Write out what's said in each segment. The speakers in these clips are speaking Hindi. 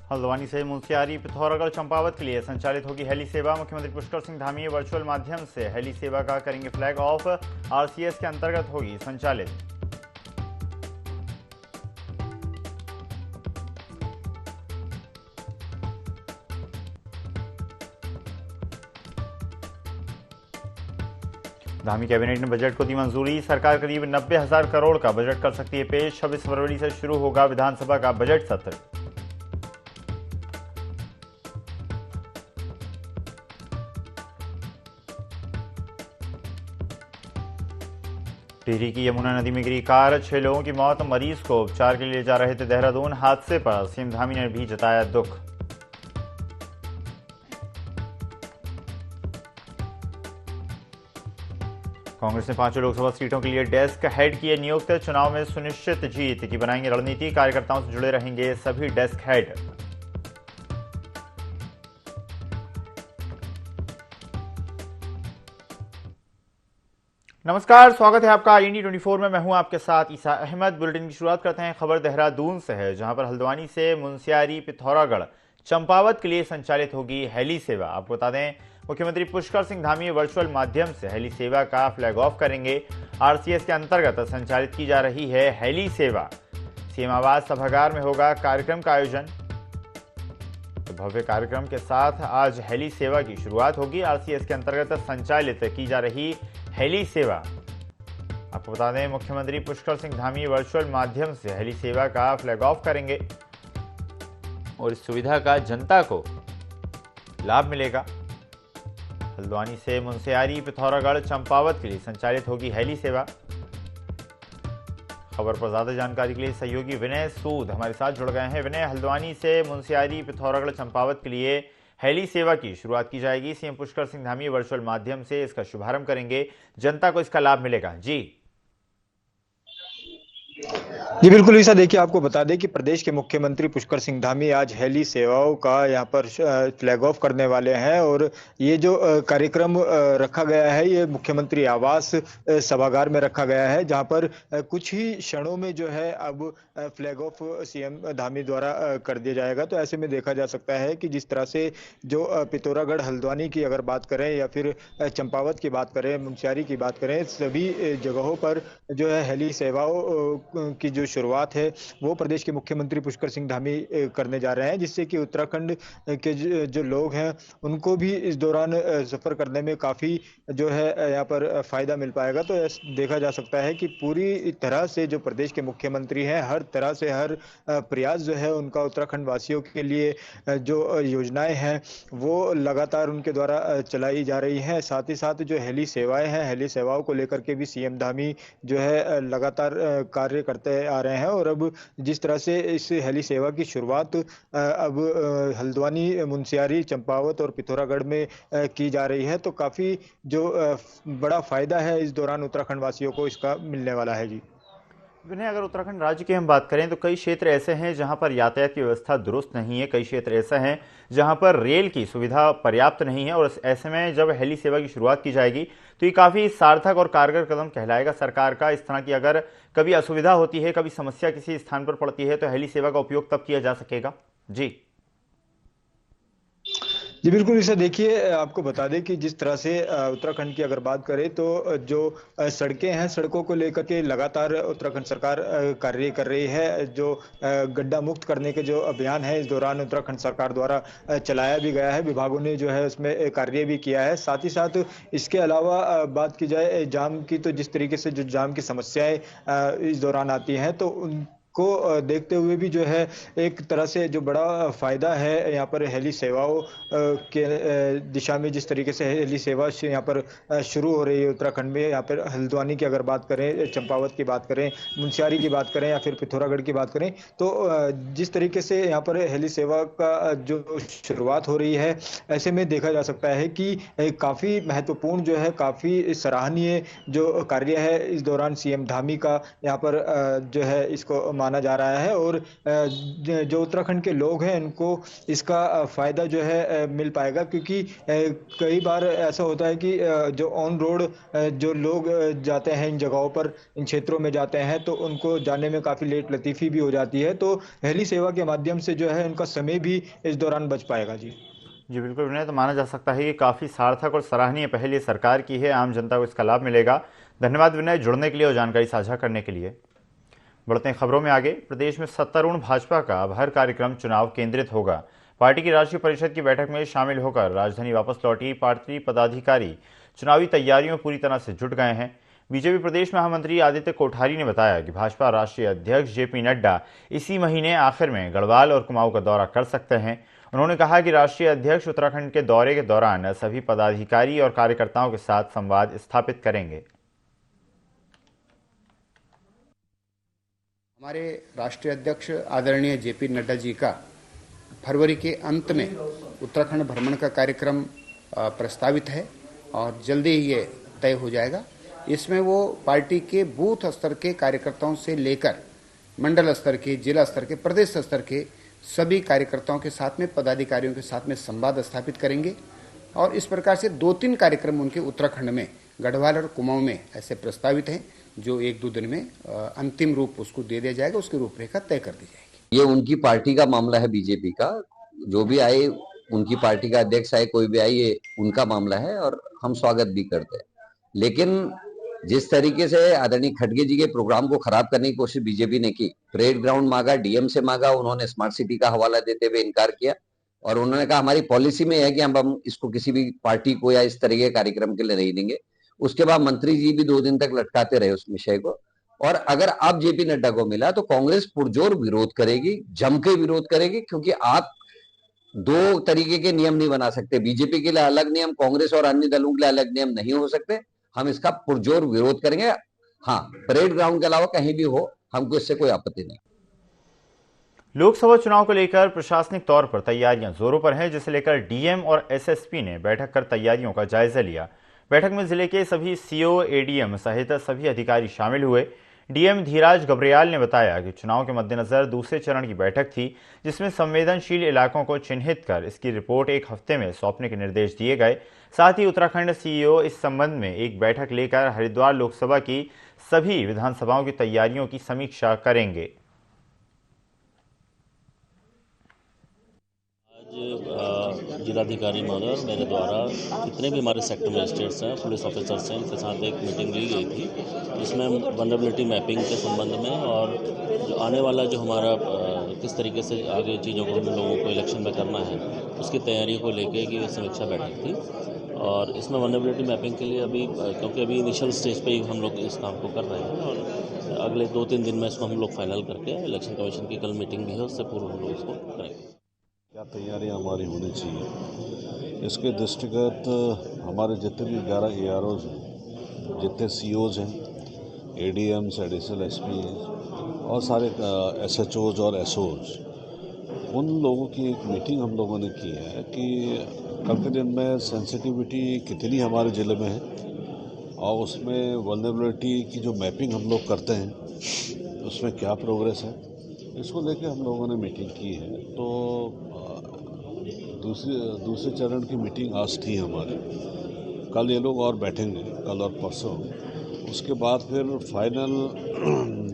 हल्द्वानी से मुंशियारी पिथौरागढ़ चंपावत के लिए संचालित होगी हेली सेवा। मुख्यमंत्री पुष्कर सिंह धामी वर्चुअल माध्यम से हेली सेवा का करेंगे फ्लैग ऑफ। आरसीएस के अंतर्गत होगी संचालित। धामी कैबिनेट ने बजट को दी मंजूरी। सरकार करीब 90,000 करोड़ का बजट कर सकती है पेश। 26 फरवरी से शुरू होगा विधानसभा का बजट सत्र। टिहरी की यमुना नदी में गिरी कार, 6 लोगों की मौत। मरीज को उपचार के लिए जा रहे थे देहरादून। हादसे पर सीएम धामी ने भी जताया दुख। कांग्रेस ने 5 लोकसभा सीटों के लिए डेस्क हेड किए नियुक्त। चुनाव में सुनिश्चित जीत की बनाएंगे रणनीति। कार्यकर्ताओं से जुड़े रहेंगे सभी डेस्क हेड। नमस्कार, स्वागत है आपका इंडी 24 में। मैं हूं आपके साथ ईसा अहमद। बुलेटिन की शुरुआत करते हैं। खबर देहरादून से है, जहां पर हल्द्वानी से मुंशियारी पिथौरागढ़ चंपावत के लिए संचालित होगी हेली सेवा। आपको बता दें, मुख्यमंत्री पुष्कर सिंह धामी वर्चुअल माध्यम से हेली सेवा का फ्लैग ऑफ करेंगे। आरसीएस के अंतर्गत संचालित की जा रही है हेली सेवा। सीएम आवास सभागार में होगा कार्यक्रम का आयोजन। तो भव्य कार्यक्रम के साथ आज हेली सेवा की शुरुआत होगी। आरसीएस के अंतर्गत संचालित की जा रही हेली सेवा। आपको बता दें, मुख्यमंत्री पुष्कर सिंह धामी वर्चुअल माध्यम से हेली सेवा का फ्लैग ऑफ करेंगे और इस सुविधा का जनता को लाभ मिलेगा। हल्द्वानी से मुंशियारी पिथौरागढ़ चंपावत के लिए संचालित होगी हेली सेवा। खबर पर ज्यादा जानकारी के लिए सहयोगी विनय सूद हमारे साथ जुड़ गए हैं। विनय, हल्द्वानी से मुंशियारी पिथौरागढ़ चंपावत के लिए हेली सेवा की शुरुआत की जाएगी। सीएम पुष्कर सिंह धामी वर्चुअल माध्यम से इसका शुभारंभ करेंगे। जनता को इसका लाभ मिलेगा। जी बिल्कुल ईसा, देखिए आपको बता दें कि प्रदेश के मुख्यमंत्री पुष्कर सिंह धामी आज हेली सेवाओं का यहाँ पर फ्लैग ऑफ करने वाले हैं। और ये जो कार्यक्रम रखा गया है, ये मुख्यमंत्री आवास सभागार में रखा गया है, जहाँ पर कुछ ही क्षणों में जो है अब फ्लैग ऑफ सीएम धामी द्वारा कर दिया जाएगा। तो ऐसे में देखा जा सकता है कि जिस तरह से जो पिथौरागढ़ हल्द्वानी की अगर बात करें या फिर चंपावत की बात करें, मुंशियारी की बात करें, सभी जगहों पर जो है हेली सेवाओं की जो शुरुआत है वो प्रदेश के मुख्यमंत्री पुष्कर सिंह धामी करने जा रहे हैं, जिससे कि उत्तराखंड के जो लोग हैं उनको भी इस दौरान सफर करने में काफी जो है यहाँ पर फायदा मिल पाएगा। तो देखा जा सकता है कि पूरी तरह से जो प्रदेश के मुख्यमंत्री हैं, हर तरह से हर प्रयास जो है उनका उत्तराखंड वासियों के लिए जो योजनाएं हैं वो लगातार उनके द्वारा चलाई जा रही हैं। साथ ही साथ जो हेली सेवाएं हैं, हेली सेवाओं को लेकर के भी सीएम धामी जो है लगातार कार्य करते आ रहे हैं। और अब जिस तरह से इस हेली सेवा की शुरुआत अब हल्द्वानी, मुंशियारी, चंपावत और पिथौरागढ़ में की जा रही है, तो काफी जो बड़ा फायदा है इस दौरान उत्तराखंड वासियों को इसका मिलने वाला है। जी विनय, अगर उत्तराखंड राज्य की हम बात करें तो कई क्षेत्र ऐसे हैं जहां पर यातायात की व्यवस्था दुरुस्त नहीं है। कई क्षेत्र ऐसे हैं जहां पर रेल की सुविधा पर्याप्त नहीं है। और ऐसे में जब हेली सेवा की शुरुआत की जाएगी तो ये काफ़ी सार्थक और कारगर कदम कहलाएगा सरकार का। इस तरह की अगर कभी असुविधा होती है, कभी समस्या किसी स्थान पर पड़ती है, तो हेली सेवा का उपयोग तब किया जा सकेगा। जी बिल्कुल इसे देखिए, आपको बता दें कि जिस तरह से उत्तराखंड की अगर बात करें तो जो सड़कें हैं, सड़कों को लेकर के लगातार उत्तराखंड सरकार कार्य कर रही है। जो गड्ढा मुक्त करने के जो अभियान है, इस दौरान उत्तराखंड सरकार द्वारा चलाया भी गया है। विभागों ने जो है उसमें कार्य भी किया है। साथ ही साथ इसके अलावा बात की जाए जाम की, तो जिस तरीके से जो जाम की समस्याएं इस दौरान आती हैं, तो उन को देखते हुए भी जो है एक तरह से जो बड़ा फायदा है यहाँ पर हेली सेवाओं के दिशा में, जिस तरीके से हेली सेवा यहाँ पर शुरू हो रही है उत्तराखंड में। यहाँ पर हल्द्वानी की अगर बात करें, चंपावत की बात करें, मुंशियारी की बात करें या फिर पिथौरागढ़ की बात करें, तो जिस तरीके से यहाँ पर हेली सेवा का जो शुरुआत हो रही है, ऐसे में देखा जा सकता है कि काफ़ी महत्वपूर्ण जो है, काफ़ी सराहनीय जो कार्य है इस दौरान सीएम धामी का यहाँ पर जो है इसको माना जा रहा है और जो उत्तराखंड के लोग हैं इनको इसका फायदा जो है मिल पाएगा, क्योंकि कई बार ऐसा होता है कि जो ऑन रोड जो लोग जाते हैं इन जगहों पर, इन क्षेत्रों में जाते हैं, तो उनको जाने में काफ़ी लेट लतीफ़ी भी हो जाती है। तो हेली सेवा के माध्यम से जो है उनका समय भी इस दौरान बच पाएगा। जी जी बिल्कुल विनय, तो माना जा सकता है कि काफ़ी सार्थक और सराहनीय पहल ये सरकार की है, आम जनता को इसका लाभ मिलेगा। धन्यवाद विनय, जुड़ने के लिए और जानकारी साझा करने के लिए। बढ़ते हैं खबरों में आगे। प्रदेश में सत्तारूढ़ भाजपा का अब हर कार्यक्रम चुनाव केंद्रित होगा। पार्टी की राष्ट्रीय परिषद की बैठक में शामिल होकर राजधानी वापस लौटी पार्टी पदाधिकारी चुनावी तैयारियों में पूरी तरह से जुट गए हैं। बीजेपी प्रदेश महामंत्री आदित्य कोठारी ने बताया कि भाजपा राष्ट्रीय अध्यक्ष जेपी नड्डा इसी महीने आखिर में गढ़वाल और कुमाऊं का दौरा कर सकते हैं। उन्होंने कहा कि राष्ट्रीय अध्यक्ष उत्तराखंड के दौरे के दौरान सभी पदाधिकारी और कार्यकर्ताओं के साथ संवाद स्थापित करेंगे। हमारे राष्ट्रीय अध्यक्ष आदरणीय जेपी नड्डा जी का फरवरी के अंत में उत्तराखंड भ्रमण का कार्यक्रम प्रस्तावित है और जल्दी ही ये तय हो जाएगा। इसमें वो पार्टी के बूथ स्तर के कार्यकर्ताओं से लेकर मंडल स्तर के, जिला स्तर के, प्रदेश स्तर के सभी कार्यकर्ताओं के साथ में, पदाधिकारियों के साथ में संवाद स्थापित करेंगे और इस प्रकार से 2-3 कार्यक्रम उनके उत्तराखंड में, गढ़वाल और कुमाऊं में ऐसे प्रस्तावित हैं जो 1-2 दिन में अंतिम रूप उसको दे दिया जाएगा, उसकी रूपरेखा तय कर दी जाएगी। ये उनकी पार्टी का मामला है, बीजेपी का। जो भी आए, उनकी पार्टी का अध्यक्ष आए, कोई भी आए, ये उनका मामला है और हम स्वागत भी करते हैं। लेकिन जिस तरीके से आदरणीय खड़गे जी के प्रोग्राम को खराब करने की कोशिश बीजेपी ने की, परेड ग्राउंड मांगा, डीएम से मांगा, उन्होंने स्मार्ट सिटी का हवाला देते हुए इनकार किया और उन्होंने कहा हमारी पॉलिसी में है कि हम इसको किसी भी पार्टी को या इस तरह के कार्यक्रम के लिए नहीं देंगे। उसके बाद मंत्री जी भी 2 दिन तक लटकाते रहे उस विषय को। और अगर अब जेपी नड्डा को मिला तो कांग्रेस पुरजोर विरोध करेगी, जम के विरोध करेगी, क्योंकि आप 2 तरीके के नियम नहीं बना सकते। बीजेपी के लिए अलग नियम, कांग्रेस और अन्य दलों के लिए अलग नियम नहीं हो सकते। हम इसका पुरजोर विरोध करेंगे। हाँ, परेड ग्राउंड के अलावा कहीं भी हो, हमको इससे कोई आपत्ति नहीं। लोकसभा चुनाव को लेकर प्रशासनिक तौर पर तैयारियां जोरों पर हैं, जिसे लेकर डीएम और एसएसपी ने बैठक कर तैयारियों का जायजा लिया। बैठक में जिले के सभी सीओ, एडीएम सहित सभी अधिकारी शामिल हुए। डीएम धीराज गब्रियाल ने बताया कि चुनाव के मद्देनजर दूसरे चरण की बैठक थी, जिसमें संवेदनशील इलाकों को चिन्हित कर इसकी रिपोर्ट 1 हफ्ते में सौंपने के निर्देश दिए गए। साथ ही उत्तराखंड सीईओ इस संबंध में एक बैठक लेकर हरिद्वार लोकसभा की सभी विधानसभाओं की तैयारियों की समीक्षा करेंगे। जिलाधिकारी महोदय और मेरे द्वारा जितने भी हमारे सेक्टर मजिस्ट्रेट्स हैं, पुलिस ऑफिसर्स हैं, इनके साथ एक मीटिंग ली गई थी, जिसमें वल्नरेबिलिटी मैपिंग के संबंध में और जो आने वाला जो हमारा किस तरीके से आगे चीज़ों को हम लोगों को इलेक्शन में करना है, उसकी तैयारी को लेकर की समीक्षा बैठक थी। और इसमें वल्नरेबिलिटी मैपिंग के लिए अभी, क्योंकि अभी इनिशियल स्टेज पे ही हम लोग इस काम को कर रहे हैं और अगले 2-3 दिन में इसको हम लोग फाइनल करके, इलेक्शन कमीशन की कल मीटिंग भी है, उससे पूर्व हम लोग इसको करेंगे। क्या तैयारियां हमारी होनी चाहिए, इसके दृष्टिगत हमारे जितने भी 11 AROs हैं, जितने COs हैं, ADMs, एडिशनल एसपी हैं और सारे SHOs और SOs, उन लोगों की एक मीटिंग हम लोगों ने की है कि कल के दिन में सेंसिटिविटी कितनी हमारे ज़िले में है और उसमें वल्नरेबिलिटी की जो मैपिंग हम लोग करते हैं उसमें क्या प्रोग्रेस है, इसको लेके हम लोगों ने मीटिंग की है। तो दूसरे चरण की मीटिंग आज थी हमारी। कल ये लोग और बैठेंगे, कल और परसों। उसके बाद फिर फाइनल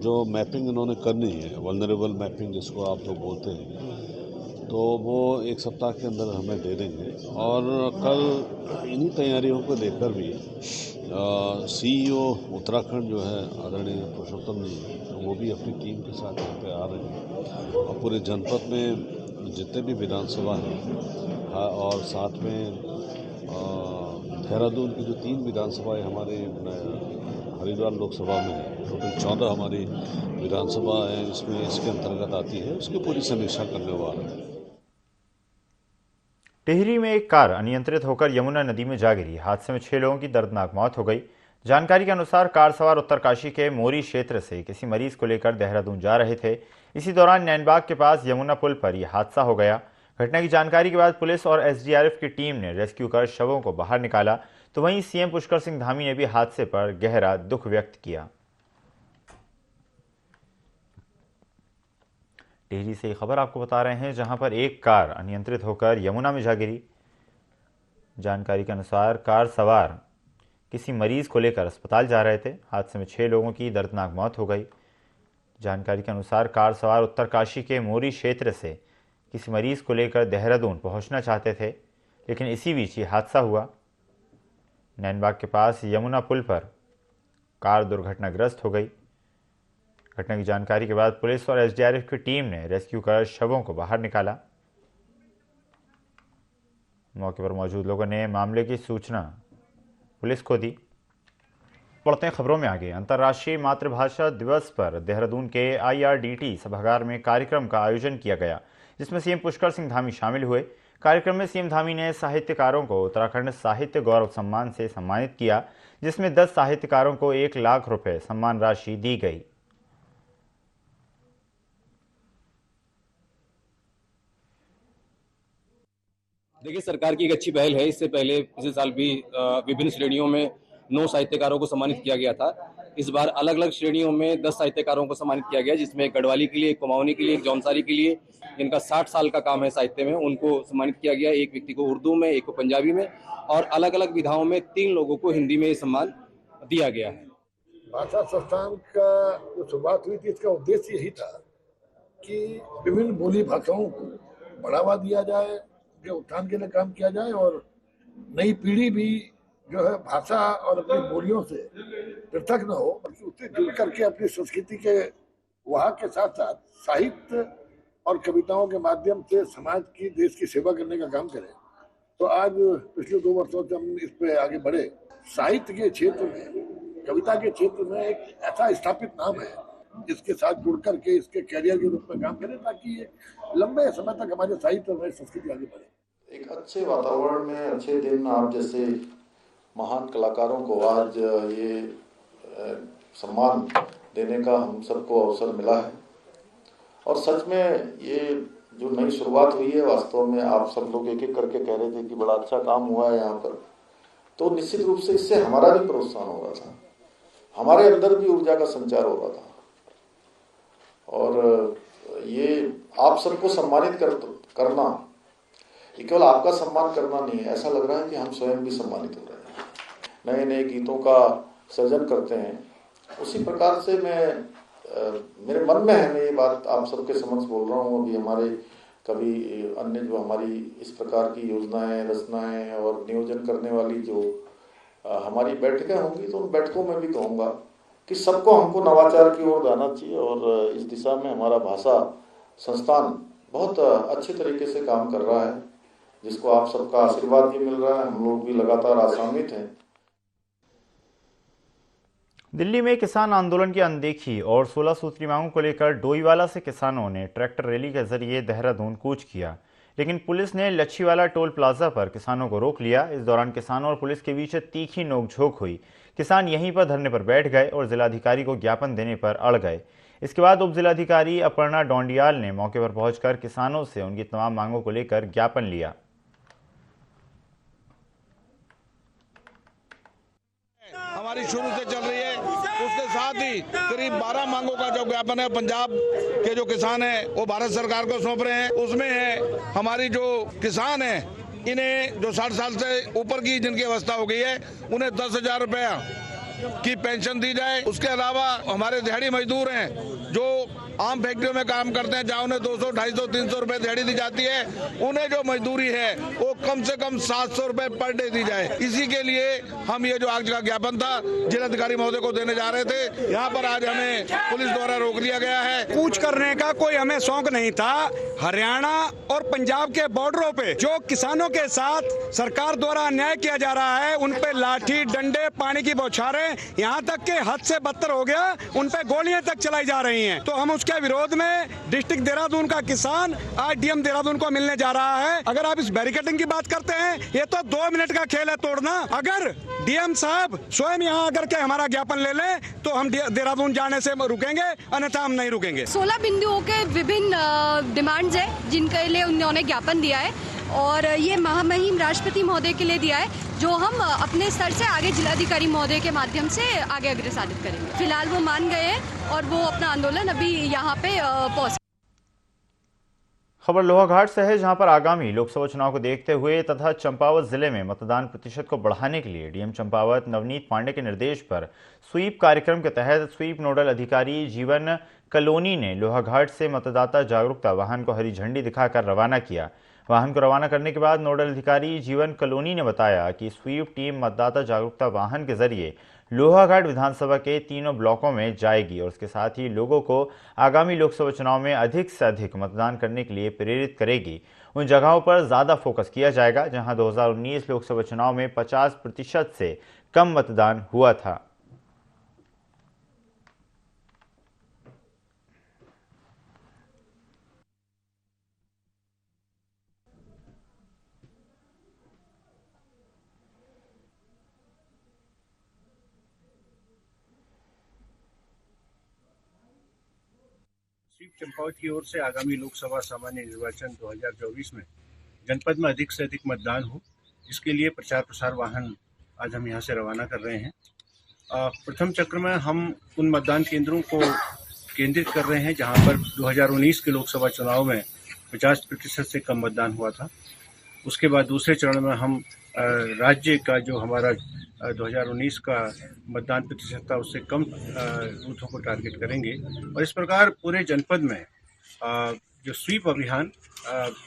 जो मैपिंग इन्होंने करनी है, वल्नरेबल मैपिंग जिसको आप लोग बोलते हैं, तो वो 1 सप्ताह के अंदर हमें दे देंगे। और कल इन्हीं तैयारियों को लेकर भी CEO उत्तराखंड जो है आदरणीय पुरुषोत्तम जी, वो भी अपनी टीम के साथ यहाँ पे आ रहे हैं और पूरे जनपद में जितने भी विधानसभा हैं और साथ में देहरादून की जो 3 विधानसभाएं हमारे हरिद्वार लोकसभा में है, टोटल 14 हमारी विधानसभा है इसमें, इसके अंतर्गत आती है, उसकी पूरी समीक्षा करने वाला है। टिहरी में एक कार अनियंत्रित होकर यमुना नदी में जा गिरी। हादसे में 6 लोगों की दर्दनाक मौत हो गई। जानकारी के अनुसार कार सवार उत्तरकाशी के मोरी क्षेत्र से किसी मरीज को लेकर देहरादून जा रहे थे। इसी दौरान नैनबाग के पास यमुना पुल पर यह हादसा हो गया। घटना की जानकारी के बाद पुलिस और SDRF की टीम ने रेस्क्यू कर शवों को बाहर निकाला। तो वहीं CM पुष्कर सिंह धामी ने भी हादसे पर गहरा दुख व्यक्त किया। टिहरी से खबर आपको बता रहे हैं, जहां पर एक कार अनियंत्रित होकर यमुना में जा गिरी। जानकारी के अनुसार कार सवार किसी मरीज को लेकर अस्पताल जा रहे थे। हादसे में 6 लोगों की दर्दनाक मौत हो गई। जानकारी के अनुसार कार सवार उत्तरकाशी के मोरी क्षेत्र से किसी मरीज को लेकर देहरादून पहुंचना चाहते थे, लेकिन इसी बीच ये हादसा हुआ। नैनबाग के पास यमुना पुल पर कार दुर्घटनाग्रस्त हो गई। घटना की जानकारी के बाद पुलिस और एसडीआरएफ की टीम ने रेस्क्यू कर शवों को बाहर निकाला। मौके पर मौजूद लोगों ने मामले की सूचना पुलिस को दी। बढ़ते हैं खबरों में आगे। अंतर्राष्ट्रीय मातृभाषा दिवस पर देहरादून के IRDT सभागार में कार्यक्रम का आयोजन किया गया, जिसमें सीएम पुष्कर सिंह धामी शामिल हुए। कार्यक्रम में सीएम धामी ने साहित्यकारों को उत्तराखंड साहित्य गौरव सम्मान से सम्मानित किया, जिसमें 10 साहित्यकारों को 1 लाख रुपए सम्मान राशि दी गई। देखिए, सरकार की एक अच्छी पहल है। इससे पहले पिछले साल भी विभिन्न श्रेणियों में 9 साहित्यकारों को सम्मानित किया गया था। इस बार अलग अलग श्रेणियों में 10 साहित्यकारों को सम्मानित किया गया, जिसमें एक गढ़वाली के लिए, एक कुमाऊनी के लिए, एक जौनसारी के लिए, जिनका 60 साल का काम है साहित्य में, उनको सम्मानित किया गया। एक व्यक्ति को उर्दू में, एक को पंजाबी में, और अलग अलग विधाओं में 3 लोगों को हिंदी में ये सम्मान दिया गया है। भाषा संस्थान का जो शुरुआत हुई थी, इसका उद्देश्य यही था कि विभिन्न बोली भाषाओं को बढ़ावा दिया जाए, के उत्थान के लिए काम किया जाए, और नई पीढ़ी भी जो है भाषा और अपनी बोलियों से पृथक न हो, बल्कि उससे जुड़ करके अपनी संस्कृति के वहाँ के साथ साथ साहित्य और कविताओं के माध्यम से समाज की, देश की सेवा करने का काम करें। तो आज पिछले 2 वर्षों से हम इस पे आगे बढ़े। साहित्य के क्षेत्र में, कविता के क्षेत्र में एक ऐसा स्थापित नाम है जिसके साथ जुड़ करके इसके कैरियर के रूप में काम करें, ताकि एक लंबे समय तक हमारे साहित्य और हमारी संस्कृति आगे बढ़े। एक अच्छे वातावरण में, अच्छे दिन आप जैसे महान कलाकारों को आज ये सम्मान देने का हम सबको अवसर मिला है, और सच में ये जो नई शुरुआत हुई है, वास्तव में आप सब लोग एक एक करके कह रहे थे कि बड़ा अच्छा काम हुआ है यहाँ पर, तो निश्चित रूप से इससे हमारा भी प्रोत्साहन हो रहा था, हमारे अंदर भी ऊर्जा का संचार हो रहा था। और ये आप सबको सम्मानित करना, ये केवल आपका सम्मान करना नहीं है, ऐसा लग रहा है कि हम स्वयं भी सम्मानित हो रहे हैं, नए नए गीतों का सर्जन करते हैं। उसी प्रकार से मेरे मन में है, मैं ये बात आप सबके समक्ष बोल रहा हूँ। अभी हमारे कभी अन्य जो हमारी इस प्रकार की योजनाएं, रचनाएं और नियोजन करने वाली जो हमारी बैठकें होंगी, तो उन बैठकों में भी कहूँगा कि सबको हमको नवाचार की ओर जाना चाहिए, और इस दिशा में हमारा भाषा संस्थान बहुत अच्छे तरीके से काम कर रहा है, जिसको आप सबका आशीर्वाद भी मिल रहा है। हम लोग भी लगातार आशान्वित हैं। दिल्ली में किसान आंदोलन की अनदेखी और 16 सूत्री मांगों को लेकर डोईवाला से किसानों ने ट्रैक्टर रैली के जरिए देहरादून कूच किया, लेकिन पुलिस ने लच्छीवाला टोल प्लाजा पर किसानों को रोक लिया। इस दौरान किसानों और पुलिस के बीच तीखी नोकझोंक हुई। किसान यहीं पर धरने पर बैठ गए और जिलाधिकारी को ज्ञापन देने पर अड़ गए। इसके बाद उप जिलाधिकारी अपर्णा डोंडियाल ने मौके पर पहुंचकर किसानों से उनकी तमाम मांगों को लेकर ज्ञापन लिया। हमारी शुरू से चल रही है, उसके साथ ही करीब 12 मांगों का जो ज्ञापन है पंजाब के जो किसान हैं वो भारत सरकार को सौंप रहे हैं। उसमें है हमारी जो किसान हैं, इन्हें जो 60 साल से ऊपर की जिनकी अवस्था हो गई है, उन्हें 10,000 रुपया की पेंशन दी जाए। उसके अलावा हमारे दिहाड़ी मजदूर हैं जो आम फैक्ट्रियों में काम करते हैं, जहाँ उन्हें 200, 250, 300 रुपए दिहाड़ी दी जाती है, उन्हें जो मजदूरी है वो कम से कम 700 रुपए पर डे दी जाए। इसी के लिए हम ये जो आज का ज्ञापन था जिलाधिकारी महोदय को देने जा रहे थे। यहाँ पर आज हमें पुलिस द्वारा रोक लिया गया है। कूच करने का कोई हमें शौक नहीं था। हरियाणा और पंजाब के बॉर्डरों पे जो किसानों के साथ सरकार द्वारा अन्याय किया जा रहा है, उन पे लाठी, डंडे, पानी की बौछारें, यहाँ तक के हद से बदतर हो गया, उन पे गोलियां तक चलाई जा रही हैं। तो हम उसके विरोध में डिस्ट्रिक्ट देहरादून का किसान आज डीएम देहरादून को मिलने जा रहा है। अगर आप इस बैरिकेडिंग की बात करते हैं, ये तो 2 मिनट का खेल है तोड़ना। अगर डीएम साहब स्वयं यहाँ आकर के हमारा ज्ञापन ले लें तो हम देहरादून जाने से रुकेंगे, अन्यथा हम नहीं रुकेंगे। 16 बिंदुओं के विभिन्न डिमांड्स है जिनके लिए उन्होंने ज्ञापन दिया है, और ये महामहिम राष्ट्रपति महोदय के लिए दिया है, जो हम अपने स्तर से आगे जिलाधिकारी महोदय के माध्यम से आगे अग्रसारित करेंगे। फिलहाल वो मान गए हैं और वो अपना आंदोलन अभी यहाँ पे पहुँच खबर लोहाघाट से है, जहां पर आगामी लोकसभा चुनाव को देखते हुए तथा चंपावत जिले में मतदान प्रतिशत को बढ़ाने के लिए डीएम चंपावत नवनीत पांडे के निर्देश पर स्वीप कार्यक्रम के तहत स्वीप नोडल अधिकारी जीवन कलोनी ने लोहाघाट से मतदाता जागरूकता वाहन को हरी झंडी दिखाकर रवाना किया। वाहन को रवाना करने के बाद नोडल अधिकारी जीवन कलोनी ने बताया कि स्वीप टीम मतदाता जागरूकता वाहन के जरिए लोहाघाट विधानसभा के तीनों ब्लॉकों में जाएगी और उसके साथ ही लोगों को आगामी लोकसभा चुनाव में अधिक से अधिक मतदान करने के लिए प्रेरित करेगी। उन जगहों पर ज़्यादा फोकस किया जाएगा जहां 2019 लोकसभा चुनाव में 50% से कम मतदान हुआ था। स्वीप चंपावत की ओर से आगामी लोकसभा सामान्य निर्वाचन 2024 में जनपद में अधिक से अधिक मतदान हो, इसके लिए प्रचार प्रसार वाहन आज हम यहां से रवाना कर रहे हैं। प्रथम चक्र में हम उन मतदान केंद्रों को केंद्रित कर रहे हैं जहां पर 2019 के लोकसभा चुनाव में 50% से कम मतदान हुआ था। उसके बाद दूसरे चरण में हम राज्य का जो हमारा 2019 का मतदान प्रतिशत था उससे कम बूथों को टारगेट करेंगे और इस प्रकार पूरे जनपद में जो स्वीप अभियान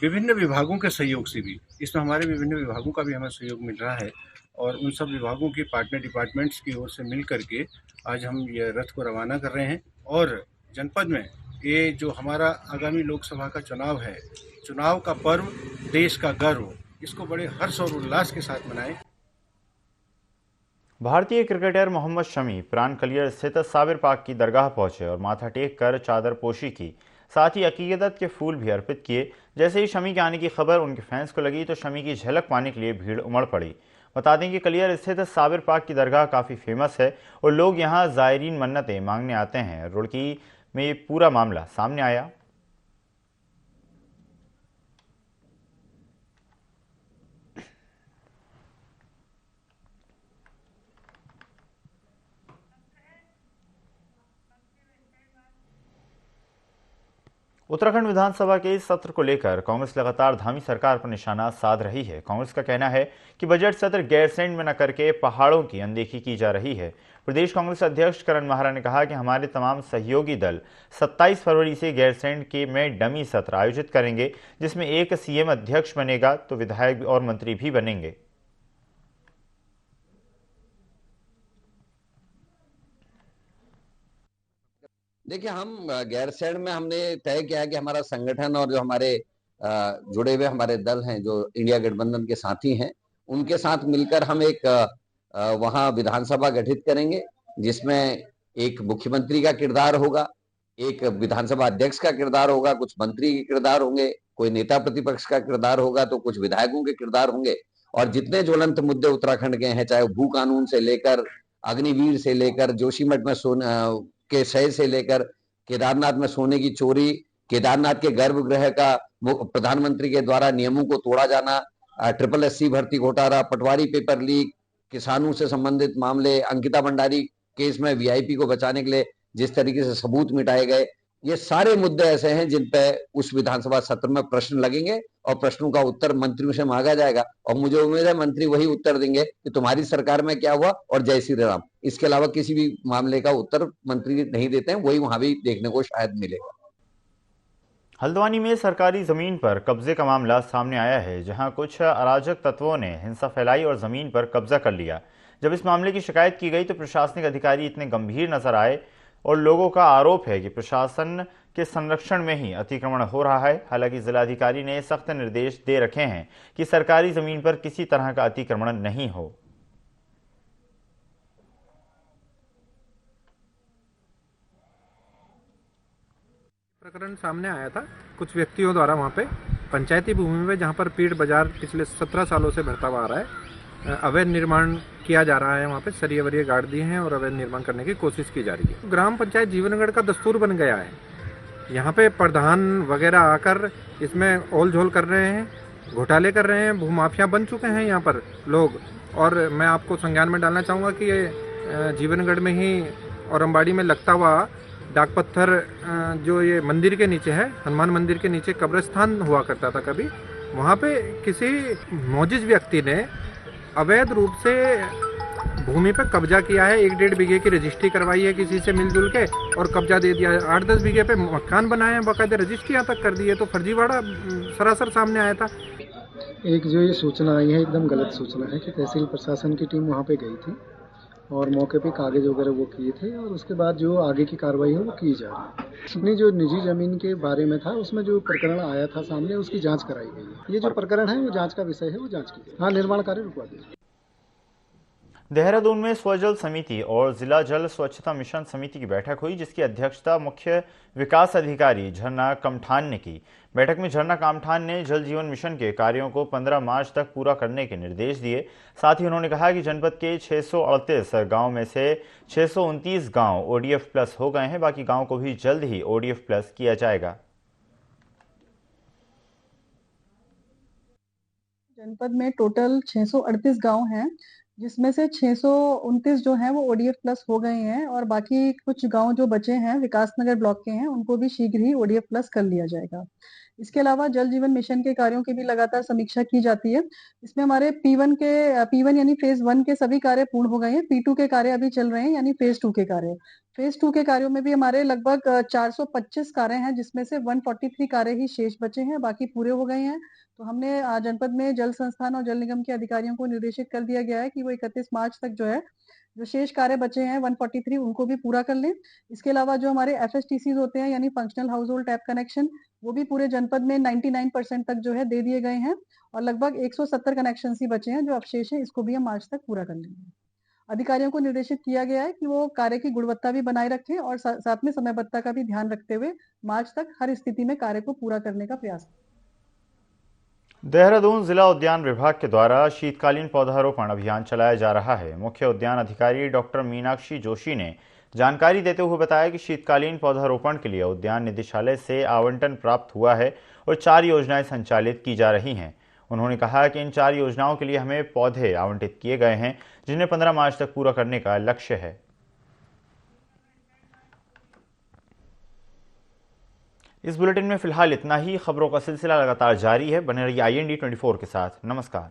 विभिन्न विभागों के सहयोग से भी, इसमें हमारे विभिन्न विभागों का भी हमें सहयोग मिल रहा है और उन सब विभागों की पार्टनर डिपार्टमेंट्स की ओर से मिल करके आज हम ये रथ को रवाना कर रहे हैं और जनपद में ये जो हमारा आगामी लोकसभा का चुनाव है, चुनाव का पर्व, देश का गर्व, इसको बड़े हर्ष और उल्लास के साथ मनाएं। भारतीय क्रिकेटर मोहम्मद शमी प्राण कलियर स्थित साबिर पाक की दरगाह पहुंचे और माथा टेक कर चादर पोशी की, साथ ही अकीदत के फूल भी अर्पित किए। जैसे ही शमी के आने की खबर उनके फैंस को लगी तो शमी की झलक पाने के लिए भीड़ उमड़ पड़ी। बता दें कि कलियर स्थित साबिर पाक की दरगाह काफ़ी फेमस है और लोग यहां ज़ायरीन मन्नतें मांगने आते हैं। रुड़की में पूरा मामला सामने आया। उत्तराखंड विधानसभा के इस सत्र को लेकर कांग्रेस लगातार धामी सरकार पर निशाना साध रही है। कांग्रेस का कहना है कि बजट सत्र गैरसैंण में न करके पहाड़ों की अनदेखी की जा रही है। प्रदेश कांग्रेस अध्यक्ष करण माहरा ने कहा कि हमारे तमाम सहयोगी दल 27 फरवरी से गैरसैंण के में डमी सत्र आयोजित करेंगे, जिसमें एक सीएम अध्यक्ष बनेगा तो विधायक और मंत्री भी बनेंगे। देखिए, हम गैरसैंण में हमने तय किया कि हमारा संगठन और जो हमारे जुड़े हुए हमारे दल हैं, जो इंडिया गठबंधन के साथी हैं, उनके साथ मिलकर हम एक वहां विधानसभा गठित करेंगे, जिसमें एक मुख्यमंत्री का किरदार होगा, एक विधानसभा अध्यक्ष का किरदार होगा, कुछ मंत्री के किरदार होंगे, कोई नेता प्रतिपक्ष का किरदार होगा, तो कुछ विधायकों के किरदार होंगे। और जितने ज्वलंत मुद्दे उत्तराखंड के हैं, चाहे भू कानून से लेकर अग्निवीर से लेकर जोशीमठ में के शय से लेकर केदारनाथ में सोने की चोरी, केदारनाथ के गर्भगृह का प्रधानमंत्री के द्वारा नियमों को तोड़ा जाना, SSC भर्ती घोटाला, पटवारी पेपर लीक, किसानों से संबंधित मामले, अंकिता भंडारी केस में VIP को बचाने के लिए जिस तरीके से सबूत मिटाए गए, ये सारे मुद्दे ऐसे हैं जिन पे उस विधानसभा सत्र में प्रश्न लगेंगे और प्रश्नों का उत्तर मंत्रियों से मांगा जाएगा और मुझे उम्मीद है मंत्री वही उत्तर देंगे कि तुम्हारी सरकार में क्या हुआ और जय श्री राम। इसके अलावा किसी भी मामले का उत्तर मंत्री नहीं देते हैं, वही वहां भी देखने को शायद मिलेगा। हल्द्वानी में सरकारी जमीन पर कब्जे का मामला सामने आया है, जहां कुछ अराजक तत्वों ने हिंसा फैलाई और जमीन पर कब्जा कर लिया। जब इस मामले की शिकायत की गई तो प्रशासनिक अधिकारी इतने गंभीर नजर आए और लोगों का आरोप है कि प्रशासन के संरक्षण में ही अतिक्रमण हो रहा है। हालांकि जिलाधिकारी ने सख्त निर्देश दे रखे हैं कि सरकारी जमीन पर किसी तरह का अतिक्रमण नहीं हो। प्रकरण सामने आया था कुछ व्यक्तियों द्वारा वहाँ पे पंचायती भूमि में, जहाँ पर पीड़ बाजार पिछले 17 सालों से बढ़ता हुआ आ रहा है, अवैध निर्माण किया जा रहा है। वहाँ पे सरिये वरिये गाड़ दिए हैं और अवैध निर्माण करने की कोशिश की जा रही है। ग्राम पंचायत जीवनगढ़ का दस्तूर बन गया है। यहाँ पे प्रधान वगैरह आकर इसमें ओल झोल कर रहे हैं, घोटाले कर रहे हैं, भूमाफिया बन चुके हैं यहाँ पर लोग। और मैं आपको संज्ञान में डालना चाहूँगा कि ये जीवनगढ़ में ही और अम्बाड़ी में लगता हुआ डाक पत्थर जो ये मंदिर के नीचे है, हनुमान मंदिर के नीचे कब्रिस्तान हुआ करता था कभी, वहाँ पे किसी मौजिज व्यक्ति ने अवैध रूप से भूमि पर कब्जा किया है। 1-1.5 बीघे की रजिस्ट्री करवाई है किसी से मिलजुल के और कब्जा दे दिया है। 8-10 बीघे पे मकान बनाए हैं, बाकायदे रजिस्ट्री यहाँ तक कर दी है। तो फर्जीवाड़ा सरासर सामने आया था। एक जो ये सूचना आई है एकदम गलत सूचना है कि तहसील प्रशासन की टीम वहाँ पे गई थी और मौके पे कागज वगैरह वो किए थे और उसके बाद जो आगे की कार्रवाई है वो की जा रही है। अपनी जो निजी जमीन के बारे में था उसमें जो प्रकरण आया था सामने उसकी जांच कराई गई है। ये जो प्रकरण है वो जांच का विषय है, वो जांच की। हाँ, निर्माण कार्य रुकवा दिया। देहरादून में स्वजल समिति और जिला जल स्वच्छता मिशन समिति की बैठक हुई, जिसकी अध्यक्षता मुख्य विकास अधिकारी झरना कमठान ने की। बैठक में झरना कामठान ने जल जीवन मिशन के कार्यों को 15 मार्च तक पूरा करने के निर्देश दिए। साथ ही उन्होंने कहा कि जनपद के 638 गांव में से 629 गांव ODF प्लस हो गए हैं, बाकी गांव को भी जल्द ही ODF प्लस किया जाएगा। जनपद में टोटल 638 गांव हैं, जिसमें से 629 जो हैं वो ODF प्लस हो गए हैं और बाकी कुछ गांव जो बचे हैं विकासनगर ब्लॉक के हैं, उनको भी शीघ्र ही ODF प्लस कर लिया जाएगा। इसके अलावा जल जीवन मिशन के कार्यों की भी लगातार समीक्षा की जाती है। इसमें हमारे P1 यानी फेज 1 के सभी कार्य पूर्ण हो गए हैं। P2 के कार्य अभी चल रहे हैं यानी फेज 2 के कार्य। फेज 2 के कार्यों में भी हमारे लगभग 425 कार्य हैं, जिसमें से 143 कार्य ही शेष बचे हैं, बाकी पूरे हो गए हैं। तो हमने जनपद में जल संस्थान और जल निगम के अधिकारियों को निर्देशित कर दिया गया है कि वो 31 मार्च तक जो है जो शेष कार्य बचे हैं 143 उनको भी पूरा कर लें। इसके अलावा जो हमारे FSTCs होते हैं यानी functional house hold tap connection, वो भी पूरे जनपद में 99% तक जो है दे दिए गए हैं और लगभग 170 कनेक्शन ही बचे हैं जो अवशेष है, इसको भी हम मार्च तक पूरा कर लेंगे। अधिकारियों को निर्देशित किया गया है कि वो कार्य की गुणवत्ता भी बनाए रखें और साथ में समयबद्धता का भी ध्यान रखते हुए मार्च तक हर स्थिति में कार्य को पूरा करने का प्रयास करें। देहरादून जिला उद्यान विभाग के द्वारा शीतकालीन पौधारोपण अभियान चलाया जा रहा है। मुख्य उद्यान अधिकारी डॉक्टर मीनाक्षी जोशी ने जानकारी देते हुए बताया कि शीतकालीन पौधारोपण के लिए उद्यान निदेशालय से आवंटन प्राप्त हुआ है और 4 योजनाएं संचालित की जा रही हैं। उन्होंने कहा कि इन 4 योजनाओं के लिए हमें पौधे आवंटित किए गए हैं, जिन्हें 15 मार्च तक पूरा करने का लक्ष्य है। इस बुलेटिन में फिलहाल इतना ही। खबरों का सिलसिला लगातार जारी है। बने रहिए IND 24 के साथ। नमस्कार।